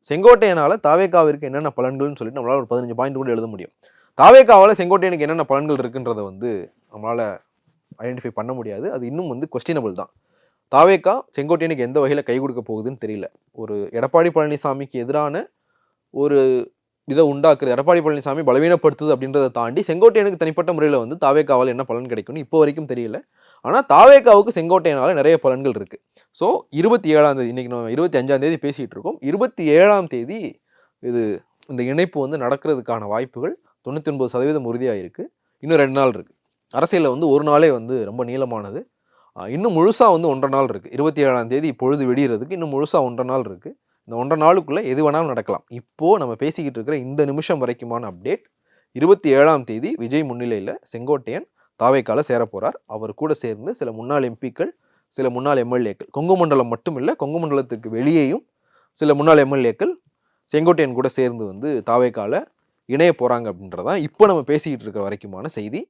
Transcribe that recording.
செங்கோட்டையனால தாவேகாவிற்கு என்னென்ன பலன்கள்னு சொல்லிட்டு நம்மளால ஒரு 15 பாயிண்ட் கூட எழுத முடியும். தாவேகாவால செங்கோட்டையனுக்கு என்னென்ன பலன்கள் இருக்குன்றத வந்து நம்மளால ஐடென்டிஃபை பண்ண முடியாது. அது இன்னும் வந்து கொஸ்டினபிள் தான். தாவேகா செங்கோட்டையனுக்கு எந்த வகையில கை கொடுக்க போகுதுன்னு தெரியல. ஒரு எடப்பாடி பழனிசாமிக்கு எதிரான ஒரு இத உண்டாக்குது. எடப்பாடி பழனிசாமி பலவீனப்படுத்துது அப்படின்றத தாண்டி செங்கோட்டையனுக்கு தனிப்பட்ட முறையில வந்து தாவேகாவால என்ன பலன் கிடைக்கும்னு இப்போ வரைக்கும் தெரியல. ஆனா தாவேகாவுக்கு செங்கோட்டையனால நிறைய பலன்கள் இருக்கு. ஸோ 27ஆம் தேதி இன்னைக்கு நம்ம 25ஆம் தேதி பேசிட்டு இருக்கோம். 27ஆம் தேதி இது இந்த இணைப்பு வந்து நடக்கிறதுக்கான வாய்ப்புகள் 99% உறுதியாயிருக்கு. இன்னும் 2 நாள் இருக்கு. அரசியல்ல வந்து ஒரு நாளே வந்து ரொம்ப நீளமானது. இன்னும் முழுசா வந்து 1½ நாள் இருக்கு. 27ஆம் தேதி பொழுது விடியறதுக்கு இன்னும் முழுசா 1½ நாள் இருக்கு. இந்த 1½ நாளுக்குள்ள எது வேணாலும் நடக்கலாம். இப்போ நம்ம பேசிக்கிட்டு இருக்கிற இந்த நிமிஷம் வரைக்குமான அப்டேட் 27ஆம் தேதி விஜய் முன்னிலையில செங்கோட்டையன் தாவேகால சேர போறார். அவர் கூட சேர்ந்து சில முன்னாள் எம்பிக்கள், சில முன்னாள் எம்எல்ஏக்கள், கொங்கு மண்டலம் மட்டும் இல்ல, கொங்கு மண்டலத்துக்கு வெளியேயும் சில முன்னாள் எம்எல்ஏக்கள் செங்கோட்டையன் கூட சேர்ந்து வந்து தாவேகால இணைய போறாங்க அப்படின்றதான் இப்போ நம்ம பேசிக்கிட்டு இருக்கிற வரைக்குமான செய்தி.